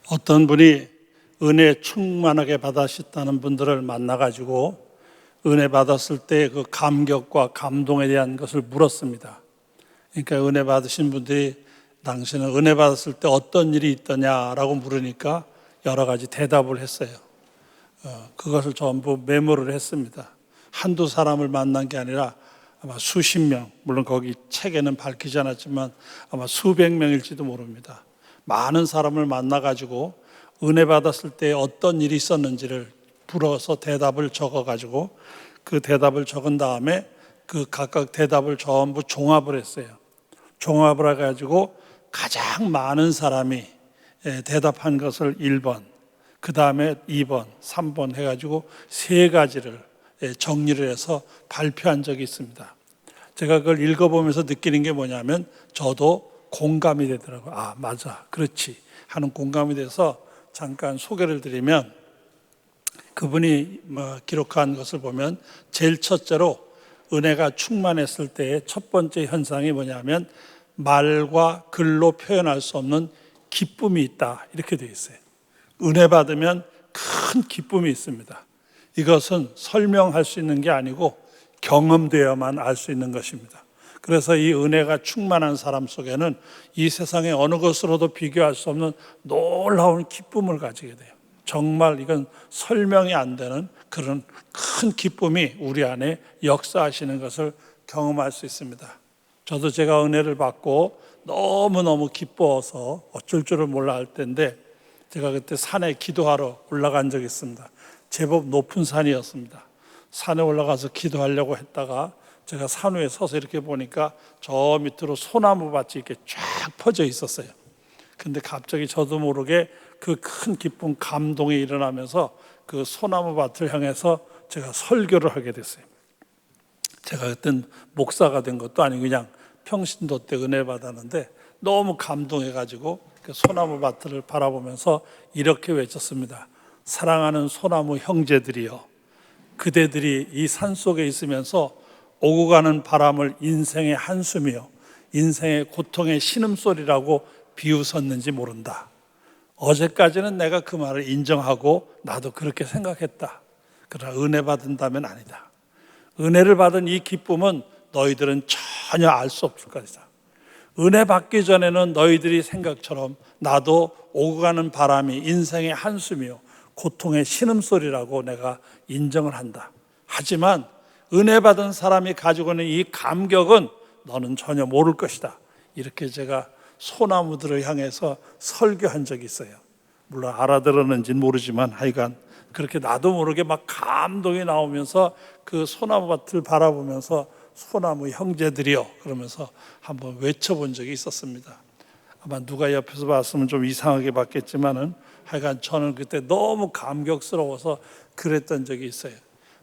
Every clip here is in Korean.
어떤 분이 은혜 충만하게 받으셨다는 분들을 만나가지고 은혜 받았을 때 그 감격과 감동에 대한 것을 물었습니다. 그러니까 은혜 받으신 분들이 당신은 은혜 받았을 때 어떤 일이 있더냐라고 물으니까 여러 가지 대답을 했어요. 그것을 전부 메모를 했습니다. 한두 사람을 만난 게 아니라 아마 수십 명, 물론 거기 책에는 밝히지 않았지만 아마 수백 명일지도 모릅니다. 많은 사람을 만나가지고 은혜 받았을 때 어떤 일이 있었는지를 불어서 대답을 적어가지고 그 대답을 적은 다음에 그 각각 대답을 전부 종합을 했어요. 종합을 해가지고 가장 많은 사람이 대답한 것을 1번, 그 다음에 2번, 3번 해가지고 세 가지를 정리를 해서 발표한 적이 있습니다. 제가 그걸 읽어보면서 느끼는 게 뭐냐면 저도 공감이 되더라고요. 아, 맞아, 그렇지 하는 공감이 돼서 잠깐 소개를 드리면, 그분이 기록한 것을 보면 제일 첫째로 은혜가 충만했을 때의 첫 번째 현상이 뭐냐면 말과 글로 표현할 수 없는 기쁨이 있다, 이렇게 되어 있어요. 은혜 받으면 큰 기쁨이 있습니다. 이것은 설명할 수 있는 게 아니고 경험되어야만 알 수 있는 것입니다. 그래서 이 은혜가 충만한 사람 속에는 이 세상의 어느 것으로도 비교할 수 없는 놀라운 기쁨을 가지게 돼요. 정말 이건 설명이 안 되는 그런 큰 기쁨이 우리 안에 역사하시는 것을 경험할 수 있습니다. 저도 제가 은혜를 받고 너무너무 기뻐서 어쩔 줄을 몰라 할 때인데, 제가 그때 산에 기도하러 올라간 적이 있습니다. 제법 높은 산이었습니다. 산에 올라가서 기도하려고 했다가 제가 산 위에 서서 이렇게 보니까 저 밑으로 소나무 밭이 이렇게 쫙 퍼져 있었어요. 근데 갑자기 저도 모르게 그 큰 기쁨, 감동이 일어나면서 그 소나무 밭을 향해서 제가 설교를 하게 됐어요. 제가 그땐 목사가 된 것도 아니고 그냥 평신도 때 은혜 받았는데 너무 감동해가지고 그 소나무 밭을 바라보면서 이렇게 외쳤습니다. 사랑하는 소나무 형제들이여, 그대들이 이 산속에 있으면서 오고 가는 바람을 인생의 한숨이요, 인생의 고통의 신음소리라고 비웃었는지 모른다. 어제까지는 내가 그 말을 인정하고 나도 그렇게 생각했다. 그러나 은혜 받은다면 아니다. 은혜를 받은 이 기쁨은 너희들은 전혀 알 수 없을 것이다. 은혜 받기 전에는 너희들이 생각처럼 나도 오고 가는 바람이 인생의 한숨이요, 고통의 신음소리라고 내가 인정을 한다. 하지만 은혜 받은 사람이 가지고 있는 이 감격은 너는 전혀 모를 것이다. 이렇게 제가 소나무들을 향해서 설교한 적이 있어요. 물론 알아들었는지는 모르지만 하여간 그렇게 나도 모르게 막 감동이 나오면서 그 소나무 밭을 바라보면서 소나무 형제들이여 그러면서 한번 외쳐본 적이 있었습니다. 아마 누가 옆에서 봤으면 좀 이상하게 봤겠지만은 하여간 저는 그때 너무 감격스러워서 그랬던 적이 있어요.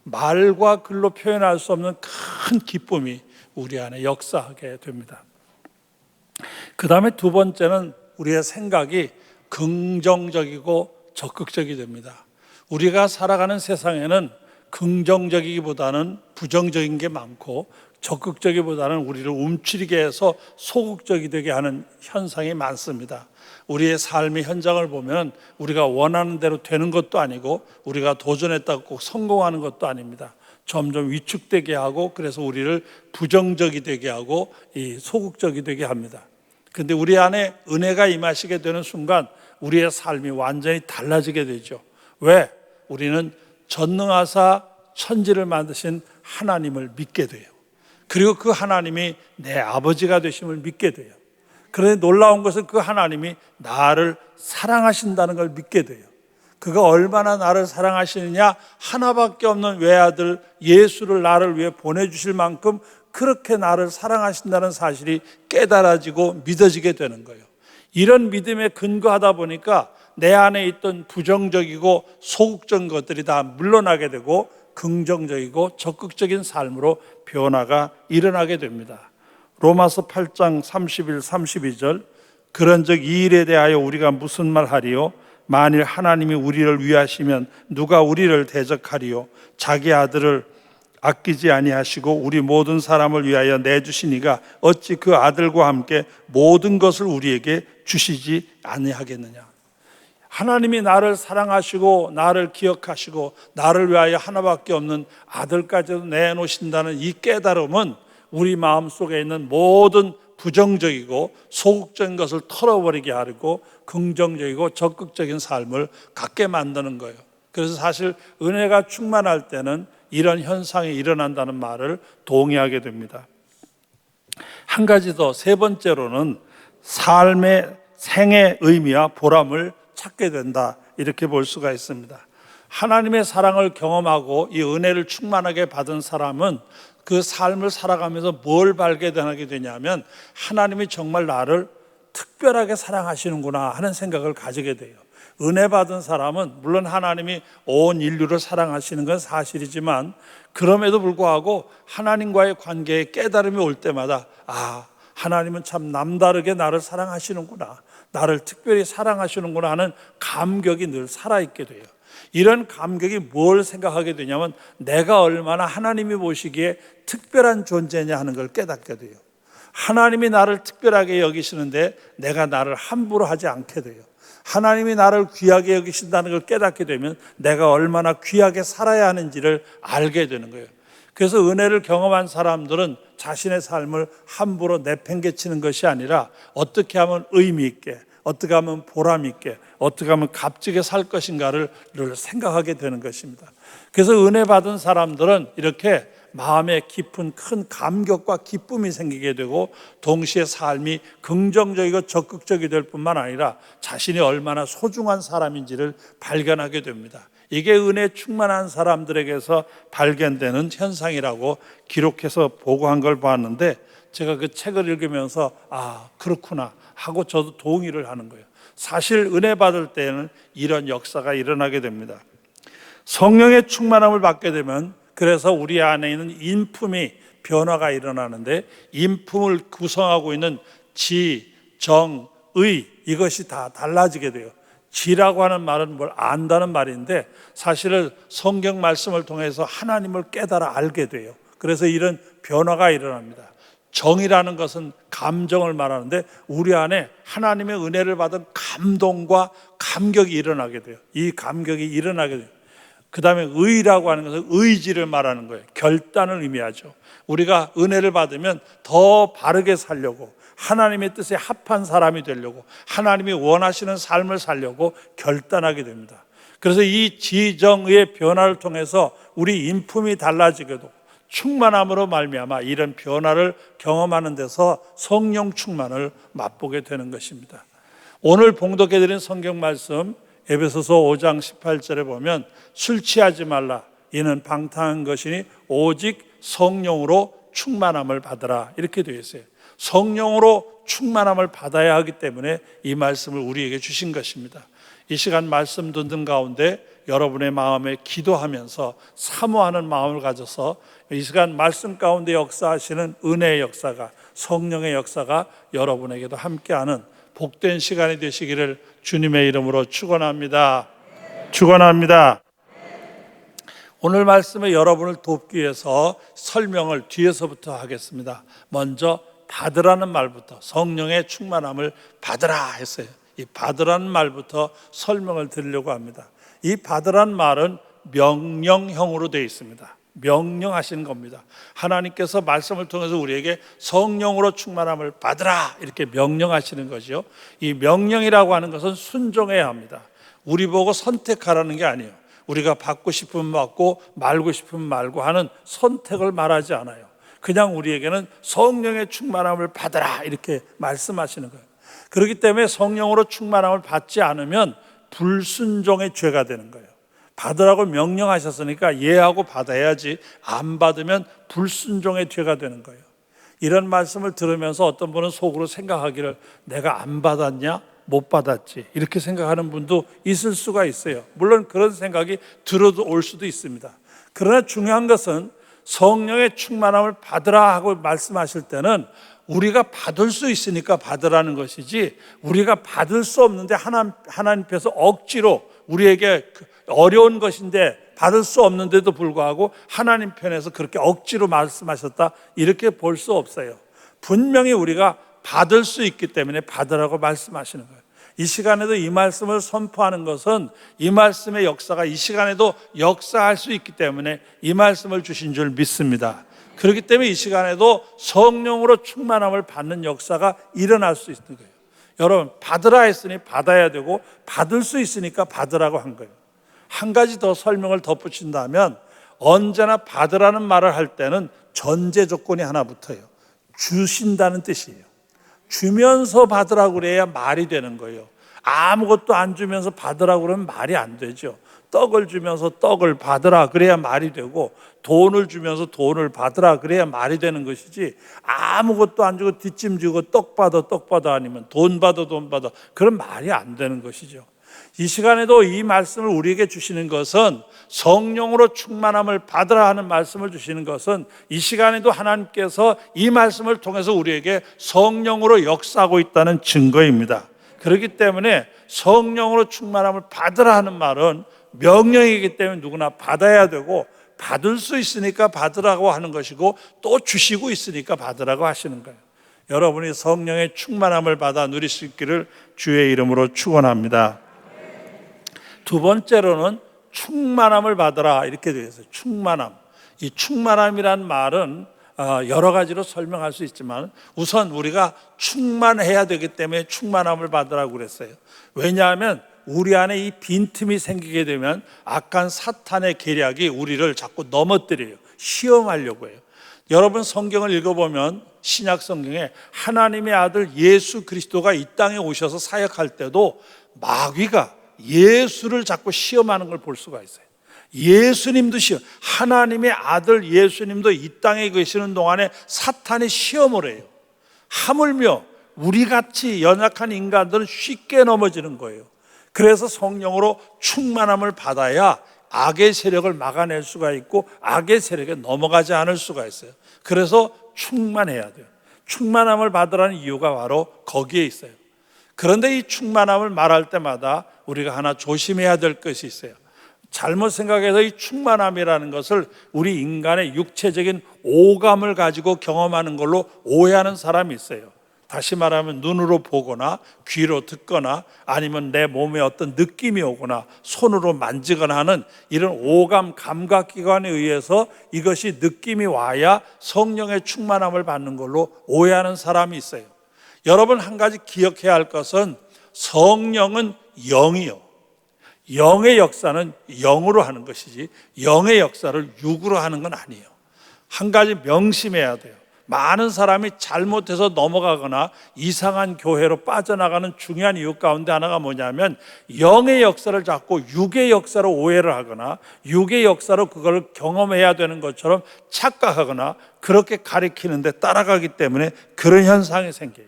말과 글로 표현할 수 없는 큰 기쁨이 우리 안에 역사하게 됩니다. 그 다음에 두 번째는 우리의 생각이 긍정적이고 적극적이 됩니다. 우리가 살아가는 세상에는 긍정적이기보다는 부정적인 게 많고 적극적이보다는 우리를 움츠리게 해서 소극적이 되게 하는 현상이 많습니다. 우리의 삶의 현장을 보면 우리가 원하는 대로 되는 것도 아니고 우리가 도전했다고 꼭 성공하는 것도 아닙니다. 점점 위축되게 하고 그래서 우리를 부정적이 되게 하고 이 소극적이 되게 합니다. 그런데 우리 안에 은혜가 임하시게 되는 순간 우리의 삶이 완전히 달라지게 되죠. 왜? 우리는 전능하사 천지를 만드신 하나님을 믿게 돼요. 그리고 그 하나님이 내 아버지가 되심을 믿게 돼요. 그런데 놀라운 것은 그 하나님이 나를 사랑하신다는 걸 믿게 돼요. 그가 얼마나 나를 사랑하시느냐, 하나밖에 없는 외아들 예수를 나를 위해 보내주실 만큼 그렇게 나를 사랑하신다는 사실이 깨달아지고 믿어지게 되는 거예요. 이런 믿음에 근거하다 보니까 내 안에 있던 부정적이고 소극적인 것들이 다 물러나게 되고 긍정적이고 적극적인 삶으로 변화가 일어나게 됩니다. 로마서 8장 31, 32절 그런즉 이 일에 대하여 우리가 무슨 말하리요? 만일 하나님이 우리를 위하시면 누가 우리를 대적하리요? 자기 아들을 아끼지 아니하시고 우리 모든 사람을 위하여 내주시니가 어찌 그 아들과 함께 모든 것을 우리에게 주시지 아니하겠느냐. 하나님이 나를 사랑하시고 나를 기억하시고 나를 위하여 하나밖에 없는 아들까지도 내놓으신다는 이 깨달음은 우리 마음속에 있는 모든 부정적이고 소극적인 것을 털어버리게 하고 긍정적이고 적극적인 삶을 갖게 만드는 거예요. 그래서 사실 은혜가 충만할 때는 이런 현상이 일어난다는 말을 동의하게 됩니다. 한 가지 더, 세 번째로는 삶의 생의 의미와 보람을 찾게 된다, 이렇게 볼 수가 있습니다. 하나님의 사랑을 경험하고 이 은혜를 충만하게 받은 사람은 그 삶을 살아가면서 뭘 발견하게 되냐면 하나님이 정말 나를 특별하게 사랑하시는구나 하는 생각을 가지게 돼요. 은혜 받은 사람은 물론 하나님이 온 인류를 사랑하시는 건 사실이지만 그럼에도 불구하고 하나님과의 관계에 깨달음이 올 때마다 하나님은 참 남다르게 나를 사랑하시는구나, 나를 특별히 사랑하시는구나 하는 감격이 늘 살아있게 돼요. 이런 감격이 뭘 생각하게 되냐면 내가 얼마나 하나님이 보시기에 특별한 존재냐 하는 걸 깨닫게 돼요. 하나님이 나를 특별하게 여기시는데 내가 나를 함부로 하지 않게 돼요. 하나님이 나를 귀하게 여기신다는 걸 깨닫게 되면 내가 얼마나 귀하게 살아야 하는지를 알게 되는 거예요. 그래서 은혜를 경험한 사람들은 자신의 삶을 함부로 내팽개치는 것이 아니라 어떻게 하면 의미 있게, 어떻게 하면 보람 있게, 어떻게 하면 값지게 살 것인가를 늘 생각하게 되는 것입니다. 그래서 은혜 받은 사람들은 이렇게 마음에 깊은 큰 감격과 기쁨이 생기게 되고 동시에 삶이 긍정적이고 적극적이 될 뿐만 아니라 자신이 얼마나 소중한 사람인지를 발견하게 됩니다. 이게 은혜 충만한 사람들에게서 발견되는 현상이라고 기록해서 보고한 걸 봤는데 제가 그 책을 읽으면서 그렇구나 하고 저도 동의를 하는 거예요. 사실 은혜 받을 때는 이런 역사가 일어나게 됩니다. 성령의 충만함을 받게 되면 그래서 우리 안에 있는 인품이 변화가 일어나는데 인품을 구성하고 있는 지, 정, 의 이것이 다 달라지게 돼요. 지라고 하는 말은 뭘 안다는 말인데 사실은 성경 말씀을 통해서 하나님을 깨달아 알게 돼요. 그래서 이런 변화가 일어납니다. 정이라는 것은 감정을 말하는데 우리 안에 하나님의 은혜를 받은 감동과 감격이 일어나게 돼요. 이 감격이 일어나게 돼요. 그 다음에 의라고 하는 것은 의지를 말하는 거예요. 결단을 의미하죠. 우리가 은혜를 받으면 더 바르게 살려고, 하나님의 뜻에 합한 사람이 되려고, 하나님이 원하시는 삶을 살려고 결단하게 됩니다. 그래서 이 지정의 변화를 통해서 우리 인품이 달라지게 되고 충만함으로 말미암아 이런 변화를 경험하는 데서 성령 충만을 맛보게 되는 것입니다. 오늘 봉독해 드린 성경 말씀 에베소서 5장 18절에 보면 술 취하지 말라, 이는 방탕한 것이니 오직 성령으로 충만함을 받으라, 이렇게 되어 있어요. 성령으로 충만함을 받아야 하기 때문에 이 말씀을 우리에게 주신 것입니다. 이 시간 말씀 듣는 가운데 여러분의 마음에 기도하면서 사모하는 마음을 가져서 이 시간 말씀 가운데 역사하시는 은혜의 역사가, 성령의 역사가 여러분에게도 함께하는 복된 시간이 되시기를 주님의 이름으로 축원합니다. 축원합니다. 오늘 말씀에 여러분을 돕기 위해서 설명을 뒤에서부터 하겠습니다. 먼저 받으라는 말부터, 성령의 충만함을 받으라 했어요. 이 받으라는 말부터 설명을 드리려고 합니다. 이 받으라는 말은 명령형으로 되어 있습니다. 명령하시는 겁니다. 하나님께서 말씀을 통해서 우리에게 성령으로 충만함을 받으라 이렇게 명령하시는 거죠. 이 명령이라고 하는 것은 순종해야 합니다. 우리 보고 선택하라는 게 아니에요. 우리가 받고 싶으면 받고 말고 싶으면 말고 하는 선택을 말하지 않아요. 그냥 우리에게는 성령의 충만함을 받으라 이렇게 말씀하시는 거예요. 그렇기 때문에 성령으로 충만함을 받지 않으면 불순종의 죄가 되는 거예요. 받으라고 명령하셨으니까 예하고 받아야지, 안 받으면 불순종의 죄가 되는 거예요. 이런 말씀을 들으면서 어떤 분은 속으로 생각하기를 내가 안 받았냐? 못 받았지, 이렇게 생각하는 분도 있을 수가 있어요. 물론 그런 생각이 들어도 올 수도 있습니다. 그러나 중요한 것은 성령의 충만함을 받으라 하고 말씀하실 때는 우리가 받을 수 있으니까 받으라는 것이지, 우리가 받을 수 없는데 하나님께서 억지로 우리에게 어려운 것인데 받을 수 없는데도 불구하고 하나님 편에서 그렇게 억지로 말씀하셨다 이렇게 볼 수 없어요. 분명히 우리가 받을 수 있기 때문에 받으라고 말씀하시는 거예요. 이 시간에도 이 말씀을 선포하는 것은 이 말씀의 역사가 이 시간에도 역사할 수 있기 때문에 이 말씀을 주신 줄 믿습니다. 그렇기 때문에 이 시간에도 성령으로 충만함을 받는 역사가 일어날 수 있는 거예요. 여러분, 받으라 했으니 받아야 되고 받을 수 있으니까 받으라고 한 거예요. 한 가지 더 설명을 덧붙인다면 언제나 받으라는 말을 할 때는 전제 조건이 하나 붙어요. 주신다는 뜻이에요. 주면서 받으라고 그래야 말이 되는 거예요. 아무것도 안 주면서 받으라고 그러면 말이 안 되죠. 떡을 주면서 떡을 받으라 그래야 말이 되고, 돈을 주면서 돈을 받으라 그래야 말이 되는 것이지, 아무것도 안 주고 뒷짐 지고 떡 받아 아니면 돈 받아 그런 말이 안 되는 것이죠. 이 시간에도 이 말씀을 우리에게 주시는 것은, 성령으로 충만함을 받으라 하는 말씀을 주시는 것은, 이 시간에도 하나님께서 이 말씀을 통해서 우리에게 성령으로 역사하고 있다는 증거입니다. 그렇기 때문에 성령으로 충만함을 받으라 하는 말은 명령이기 때문에 누구나 받아야 되고, 받을 수 있으니까 받으라고 하는 것이고, 또 주시고 있으니까 받으라고 하시는 거예요. 여러분이 성령의 충만함을 받아 누릴 수 있기를 주의 이름으로 축원합니다. 두 번째로는 충만함을 받으라 이렇게 되어 있어요. 충만함. 이 충만함이란 말은 여러 가지로 설명할 수 있지만, 우선 우리가 충만해야 되기 때문에 충만함을 받으라고 그랬어요. 왜냐하면 우리 안에 이 빈틈이 생기게 되면 악한 사탄의 계략이 우리를 자꾸 넘어뜨려요. 시험하려고 해요. 여러분, 성경을 읽어보면 신약 성경에 하나님의 아들 예수 그리스도가 이 땅에 오셔서 사역할 때도 마귀가 예수를 자꾸 시험하는 걸 볼 수가 있어요. 예수님도 하나님의 아들 예수님도 이 땅에 계시는 동안에 사탄이 시험을 해요. 하물며 우리같이 연약한 인간들은 쉽게 넘어지는 거예요. 그래서 성령으로 충만함을 받아야 악의 세력을 막아낼 수가 있고 악의 세력에 넘어가지 않을 수가 있어요. 그래서 충만해야 돼요. 충만함을 받으라는 이유가 바로 거기에 있어요. 그런데 이 충만함을 말할 때마다 우리가 하나 조심해야 될 것이 있어요. 잘못 생각해서 이 충만함이라는 것을 우리 인간의 육체적인 오감을 가지고 경험하는 걸로 오해하는 사람이 있어요. 다시 말하면 눈으로 보거나 귀로 듣거나 아니면 내 몸에 어떤 느낌이 오거나 손으로 만지거나 하는 이런 오감 감각기관에 의해서 이것이 느낌이 와야 성령의 충만함을 받는 걸로 오해하는 사람이 있어요. 여러분, 한 가지 기억해야 할 것은 성령은 영이요, 영의 역사는 영으로 하는 것이지 영의 역사를 육으로 하는 건 아니에요. 한 가지 명심해야 돼요. 많은 사람이 잘못해서 넘어가거나 이상한 교회로 빠져나가는 중요한 이유 가운데 하나가 뭐냐면, 영의 역사를 자꾸 육의 역사로 오해를 하거나 육의 역사로 그걸 경험해야 되는 것처럼 착각하거나 그렇게 가리키는데 따라가기 때문에 그런 현상이 생겨요.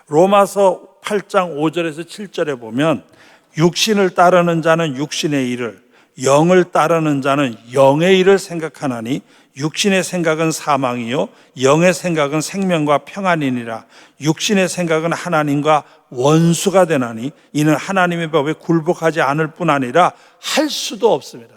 로마서 8장 5절에서 7절에 보면, 육신을 따르는 자는 육신의 일을, 영을 따르는 자는 영의 일을 생각하나니 육신의 생각은 사망이요 영의 생각은 생명과 평안이니라. 육신의 생각은 하나님과 원수가 되나니 이는 하나님의 법에 굴복하지 않을 뿐 아니라 할 수도 없습니다.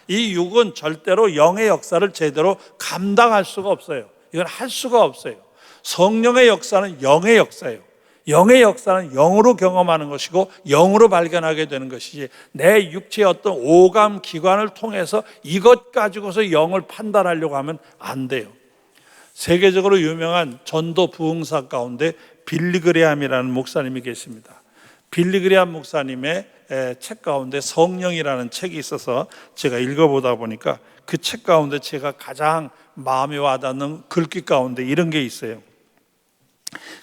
이 육은 절대로 영의 역사를 제대로 감당할 수가 없어요. 이건 할 수가 없어요. 성령의 역사는 영의 역사예요. 영의 역사는 영으로 경험하는 것이고 영으로 발견하게 되는 것이지, 내 육체의 어떤 오감 기관을 통해서 이것 가지고서 영을 판단하려고 하면 안 돼요. 세계적으로 유명한 전도 부흥사 가운데 빌리 그레함이라는 목사님이 계십니다. 빌리 그레함 목사님의 책 가운데 성령이라는 책이 있어서 제가 읽어보다 보니까 그 책 가운데 제가 가장 마음에 와닿는 글귀 가운데 이런 게 있어요.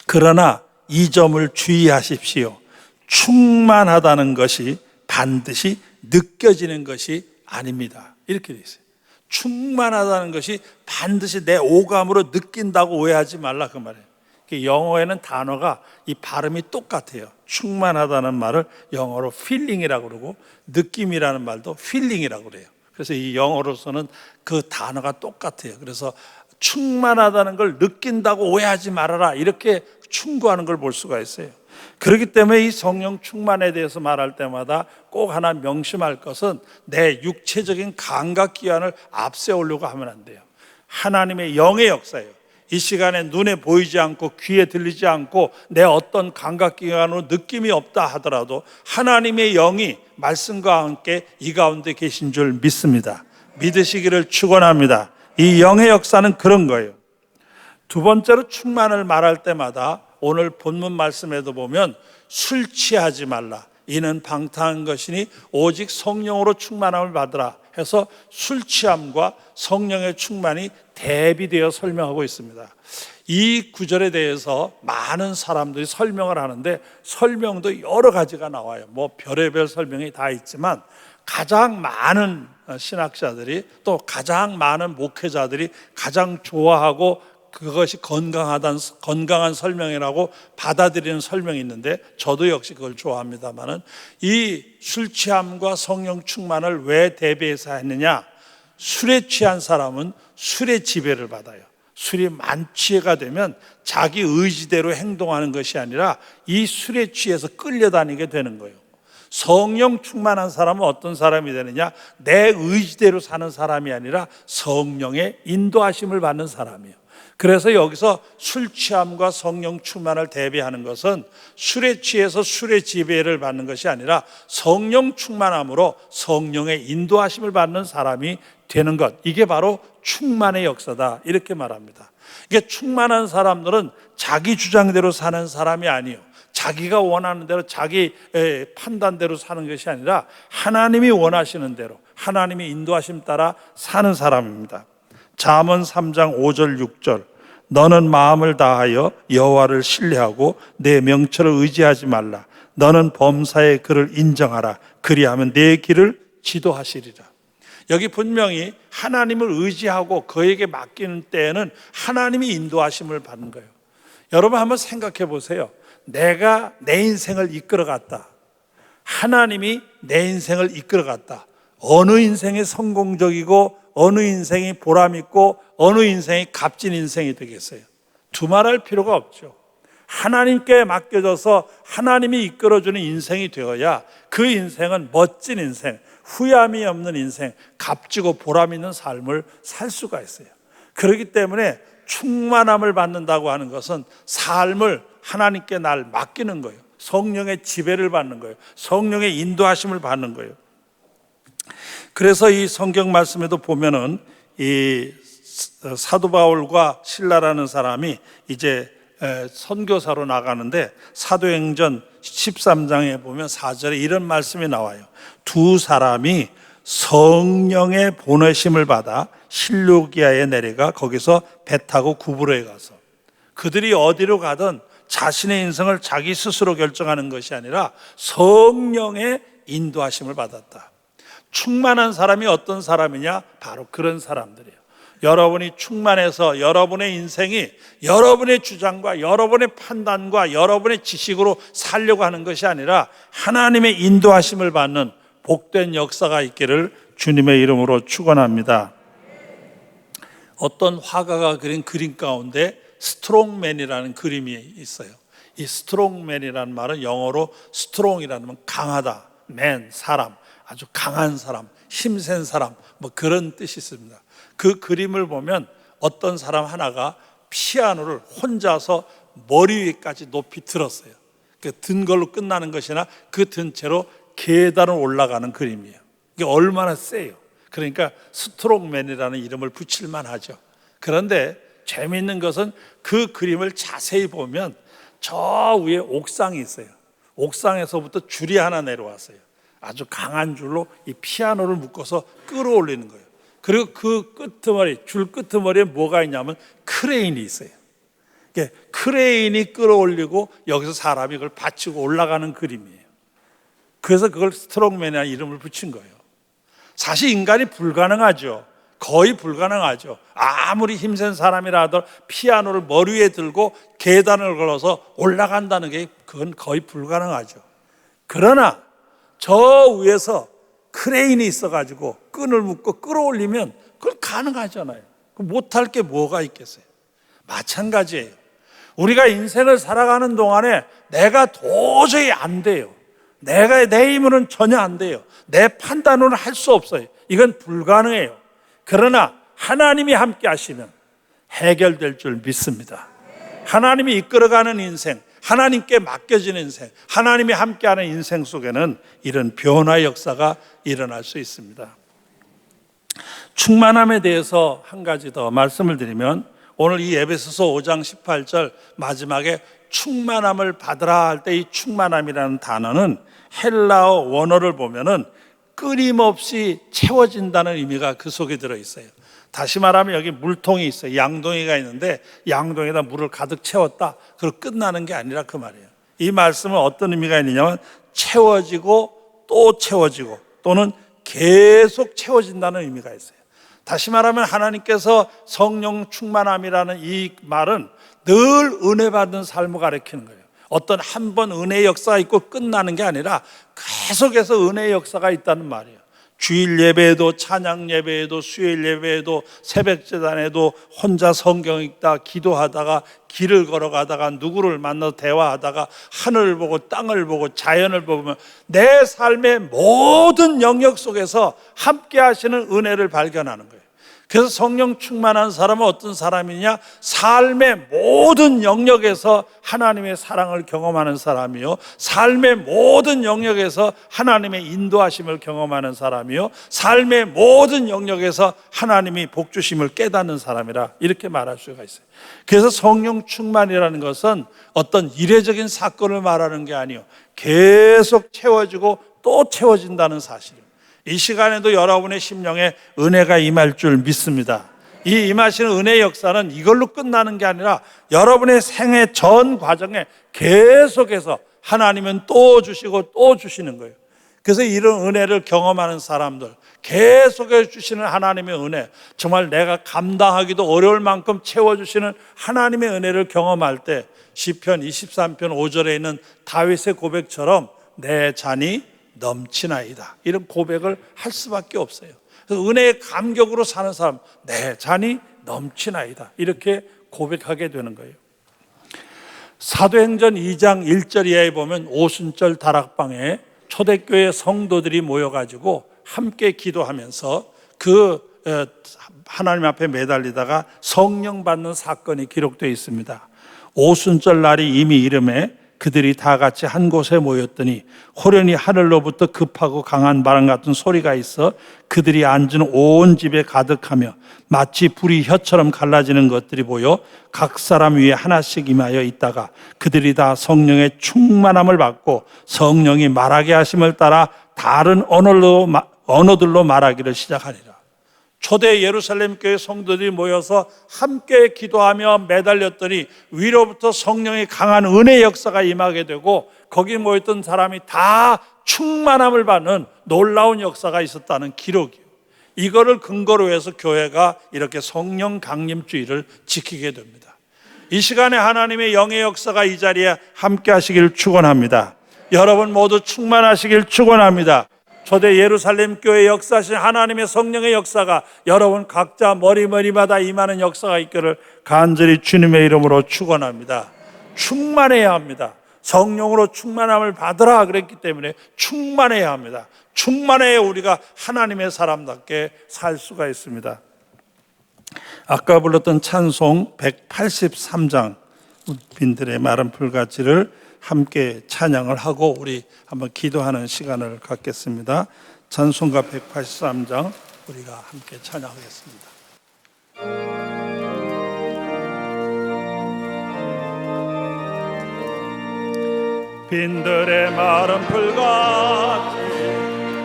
그러나 이 점을 주의하십시오. 충만하다는 것이 반드시 느껴지는 것이 아닙니다. 이렇게 돼 있어요. 충만하다는 것이 반드시 내 오감으로 느낀다고 오해하지 말라, 그 말이에요. 영어에는 단어가 이 발음이 똑같아요. 충만하다는 말을 영어로 feeling이라고 그러고 느낌이라는 말도 feeling이라고 그래요. 그래서 이 영어로서는 그 단어가 똑같아요. 그래서 충만하다는 걸 느낀다고 오해하지 말아라, 이렇게 충고하는 걸 볼 수가 있어요. 그렇기 때문에 이 성령 충만에 대해서 말할 때마다 꼭 하나 명심할 것은, 내 육체적인 감각 기관을 앞세우려고 하면 안 돼요. 하나님의 영의 역사예요. 이 시간에 눈에 보이지 않고 귀에 들리지 않고 내 어떤 감각기관으로 느낌이 없다 하더라도 하나님의 영이 말씀과 함께 이 가운데 계신 줄 믿습니다. 믿으시기를 축원합니다. 이 영의 역사는 그런 거예요. 두 번째로 충만을 말할 때마다 오늘 본문 말씀에도 보면 술 취하지 말라. 이는 방탕한 것이니 오직 성령으로 충만함을 받으라 해서 술 취함과 성령의 충만이 대비되어 설명하고 있습니다. 이 구절에 대해서 많은 사람들이 설명을 하는데 설명도 여러 가지가 나와요. 뭐 별의별 설명이 다 있지만 가장 많은 신학자들이 또 가장 많은 목회자들이 가장 좋아하고 그것이 건강한 설명이라고 받아들이는 설명이 있는데 저도 역시 그걸 좋아합니다만은 이 술 취함과 성령 충만을 왜 대비해서 했느냐? 술에 취한 사람은 술의 지배를 받아요. 술이 만취가 되면 자기 의지대로 행동하는 것이 아니라 이 술에 취해서 끌려다니게 되는 거예요. 성령 충만한 사람은 어떤 사람이 되느냐? 내 의지대로 사는 사람이 아니라 성령의 인도하심을 받는 사람이에요. 그래서 여기서 술 취함과 성령 충만을 대비하는 것은 술에 취해서 술의 지배를 받는 것이 아니라 성령 충만함으로 성령의 인도하심을 받는 사람이 되는 것, 이게 바로 충만의 역사다 이렇게 말합니다. 이게 충만한 사람들은 자기 주장대로 사는 사람이 아니에요. 자기가 원하는 대로 자기 판단대로 사는 것이 아니라 하나님이 원하시는 대로 하나님의 인도하심 따라 사는 사람입니다. 잠언 3장 5절 6절 너는 마음을 다하여 여호와를 신뢰하고 내 명철을 의지하지 말라. 너는 범사의 그를 인정하라. 그리하면 내 길을 지도하시리라. 여기 분명히 하나님을 의지하고 그에게 맡기는 때에는 하나님이 인도하심을 받는 거예요. 여러분 한번 생각해 보세요. 내가 내 인생을 이끌어갔다. 하나님이 내 인생을 이끌어갔다. 어느 인생이 성공적이고 어느 인생이 보람있고 어느 인생이 값진 인생이 되겠어요? 두말할 필요가 없죠. 하나님께 맡겨져서 하나님이 이끌어주는 인생이 되어야 그 인생은 멋진 인생, 후회함이 없는 인생, 값지고 보람있는 삶을 살 수가 있어요. 그렇기 때문에 충만함을 받는다고 하는 것은 삶을 하나님께 날 맡기는 거예요. 성령의 지배를 받는 거예요. 성령의 인도하심을 받는 거예요. 그래서 이 성경 말씀에도 보면은 이 사도 바울과 실라라는 사람이 이제 선교사로 나가는데 사도행전 13장에 보면 4절에 이런 말씀이 나와요. 두 사람이 성령의 보내심을 받아 실루기아에 내려가 거기서 배 타고 구브로에 가서 그들이 어디로 가든 자신의 인생을 자기 스스로 결정하는 것이 아니라 성령의 인도하심을 받았다. 충만한 사람이 어떤 사람이냐? 바로 그런 사람들이에요. 여러분이 충만해서 여러분의 인생이 여러분의 주장과 여러분의 판단과 여러분의 지식으로 살려고 하는 것이 아니라 하나님의 인도하심을 받는 복된 역사가 있기를 주님의 이름으로 축원합니다. 어떤 화가가 그린 그림 가운데 스트롱맨이라는 그림이 있어요. 이 스트롱맨이라는 말은 영어로 스트롱이라는 건 강하다, 맨, 사람, 아주 강한 사람, 힘센 사람, 뭐 그런 뜻이 있습니다. 그 그림을 보면 어떤 사람 하나가 피아노를 혼자서 머리 위까지 높이 들었어요. 그 든 걸로 끝나는 것이나 그 든 채로 계단을 올라가는 그림이에요. 이게 얼마나 세요. 그러니까 스트롱맨이라는 이름을 붙일만 하죠. 그런데 재미있는 것은 그 그림을 자세히 보면 저 위에 옥상이 있어요. 옥상에서부터 줄이 하나 내려왔어요. 아주 강한 줄로 이 피아노를 묶어서 끌어올리는 거예요. 그리고 그 끄트머리, 줄 끄트머리에 뭐가 있냐면 크레인이 있어요. 크레인이 끌어올리고 여기서 사람이 그걸 받치고 올라가는 그림이에요. 그래서 그걸 스트롱맨이라는 이름을 붙인 거예요. 사실 인간이 불가능하죠. 거의 불가능하죠. 아무리 힘센 사람이라 하더라도 피아노를 머리 위에 들고 계단을 걸어서 올라간다는 게 그건 거의 불가능하죠. 그러나 저 위에서 크레인이 있어가지고 끈을 묶고 끌어올리면 그건 가능하잖아요. 못할 게 뭐가 있겠어요? 마찬가지예요. 우리가 인생을 살아가는 동안에 내가 도저히 안 돼요. 내 힘으로는 전혀 안 돼요. 내 판단으로는 할 수 없어요. 이건 불가능해요. 그러나 하나님이 함께 하시면 해결될 줄 믿습니다. 하나님이 이끌어가는 인생, 하나님께 맡겨진 인생, 하나님이 함께하는 인생 속에는 이런 변화의 역사가 일어날 수 있습니다. 충만함에 대해서 한 가지 더 말씀을 드리면, 오늘 이 에베소서 5장 18절 마지막에 충만함을 받으라 할 때 이 충만함이라는 단어는 헬라어 원어를 보면은 끊임없이 채워진다는 의미가 그 속에 들어있어요. 다시 말하면 여기 물통이 있어요. 양동이가 있는데 양동이에다 물을 가득 채웠다. 그리고 끝나는 게 아니라 그 말이에요. 이 말씀은 어떤 의미가 있느냐면 채워지고 또 채워지고 또는 계속 채워진다는 의미가 있어요. 다시 말하면 하나님께서 성령 충만함이라는 이 말은 늘 은혜 받는 삶을 가리키는 거예요. 어떤 한 번 은혜의 역사가 있고 끝나는 게 아니라 계속해서 은혜의 역사가 있다는 말이에요. 주일 예배에도, 찬양 예배에도, 수요일 예배에도, 새벽 제단에도 혼자 성경 읽다, 기도하다가, 길을 걸어가다가, 누구를 만나서 대화하다가, 하늘을 보고 땅을 보고 자연을 보면 내 삶의 모든 영역 속에서 함께 하시는 은혜를 발견하는 거예요. 그래서 성령 충만한 사람은 어떤 사람이냐? 삶의 모든 영역에서 하나님의 사랑을 경험하는 사람이요, 삶의 모든 영역에서 하나님의 인도하심을 경험하는 사람이요, 삶의 모든 영역에서 하나님이 복주심을 깨닫는 사람이라 이렇게 말할 수가 있어요. 그래서 성령 충만이라는 것은 어떤 이례적인 사건을 말하는 게 아니요, 계속 채워지고 또 채워진다는 사실이에요. 이 시간에도 여러분의 심령에 은혜가 임할 줄 믿습니다. 이 임하시는 은혜의 역사는 이걸로 끝나는 게 아니라 여러분의 생애 전 과정에 계속해서 하나님은 또 주시고 또 주시는 거예요. 그래서 이런 은혜를 경험하는 사람들, 계속해 주시는 하나님의 은혜, 정말 내가 감당하기도 어려울 만큼 채워주시는 하나님의 은혜를 경험할 때 시편 23편 5절에 있는 다윗의 고백처럼 내 잔이 넘치나이다, 이런 고백을 할 수밖에 없어요. 그래서 은혜의 감격으로 사는 사람, 내 잔이 넘치나이다, 이렇게 고백하게 되는 거예요. 사도행전 2장 1절 이하에 보면 오순절 다락방에 초대교회 성도들이 모여가지고 함께 기도하면서 하나님 앞에 매달리다가 성령 받는 사건이 기록되어 있습니다. 오순절 날이 이미 이름에 그들이 다 같이 한 곳에 모였더니 호련히 하늘로부터 급하고 강한 바람 같은 소리가 있어 그들이 앉은 온 집에 가득하며 마치 불이 혀처럼 갈라지는 것들이 보여 각 사람 위에 하나씩 임하여 있다가 그들이 다 성령의 충만함을 받고 성령이 말하게 하심을 따라 다른 언어들로 말하기를 시작하니라. 초대 예루살렘 교회 성도들이 모여서 함께 기도하며 매달렸더니 위로부터 성령의 강한 은혜의 역사가 임하게 되고 거기 모였던 사람이 다 충만함을 받는 놀라운 역사가 있었다는 기록이에요. 이거를 근거로 해서 교회가 이렇게 성령 강림주의를 지키게 됩니다. 이 시간에 하나님의 영의 역사가 이 자리에 함께 하시길 축원합니다. 여러분 모두 충만하시길 축원합니다. 초대 예루살렘 교회 역사하신 하나님의 성령의 역사가 여러분 각자 머리마다 임하는 역사가 있기를 간절히 주님의 이름으로 축원합니다. 충만해야 합니다. 성령으로 충만함을 받으라 그랬기 때문에 충만해야 합니다. 충만해야 우리가 하나님의 사람답게 살 수가 있습니다. 아까 불렀던 찬송 183장 빈들의 마른 풀같이를 함께 찬양을 하고 우리 한번 기도하는 시간을 갖겠습니다. 찬송가 183장 우리가 함께 찬양하겠습니다. 빈들의 마른 풀같이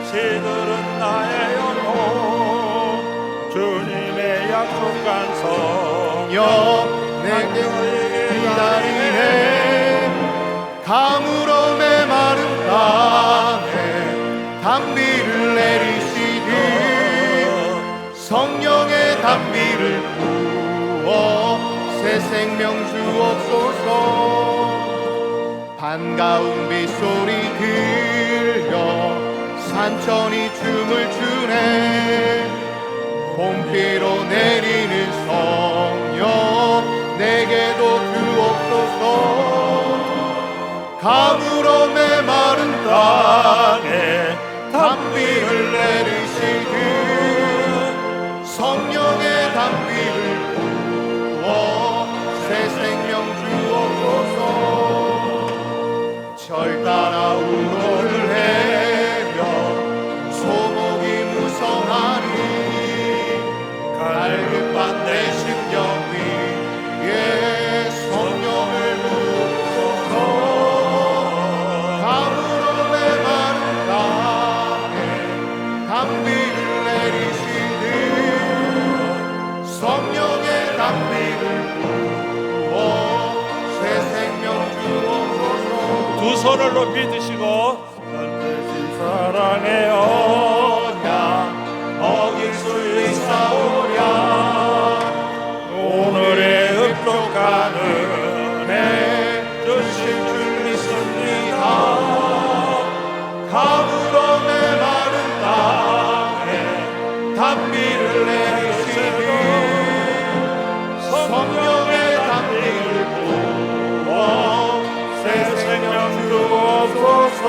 시들은 나의 영혼 주님의 약속한 성령 내게 기다리네. 강으로 메마른 땅에 단비를 내리시듯 성령의 단비를 부어 새 생명 주옵소서. 반가운 빗소리 들려 산천이 춤을 추네. 봄비로 내리는 성령 내게도 주옵소서. 강으로 메마른 땅에 단비를 내리시듯 성령의 단비를 부어 널 따라 우노를 해며 소목이 무성하니 갈급한 내 심령 위에 성령을 부어서 가물어 내 마른 땅에 담비를 내리시듯 성령의 담비를 부어 새 생명 주옵소서. 두 손을 높이 드시고 뜻이 사랑의 언약 어길 수 있사오랴. 오늘의 흡족한 은혜 주실 줄 믿습니다. 가물어 내 마른 땅에 담비를 내리시니 성령의 담비를 부어 새 생명 주옵소서.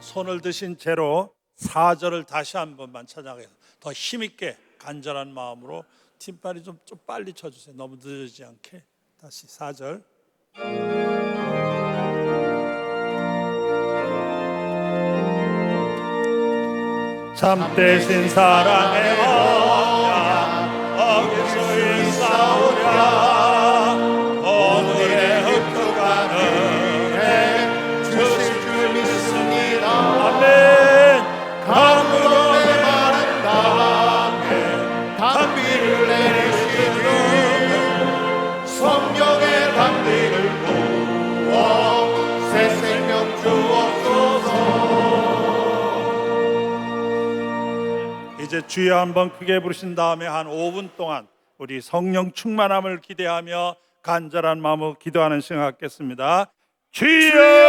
손을 드신 채로 4절을 다시 한 번만 찬양해서 더 힘있게 간절한 마음으로 팀파리 좀 빨리 쳐주세요. 너무 늦어지지 않게. 다시 4절. 참되신 사랑의 언약 어길 수 있사오랴. 오늘의 흡족한 은혜 주실 줄 믿습니다. 아멘. 가물어 내 마른 땅에 담비를 내리시니 성령의 담비를 부어 새 생명 주옵소서. 이제 주여 한번 크게 부르신 다음에 한 5분 동안 우리 성령 충만함을 기대하며 간절한 마음으로 기도하는 시간 갖겠습니다. 주여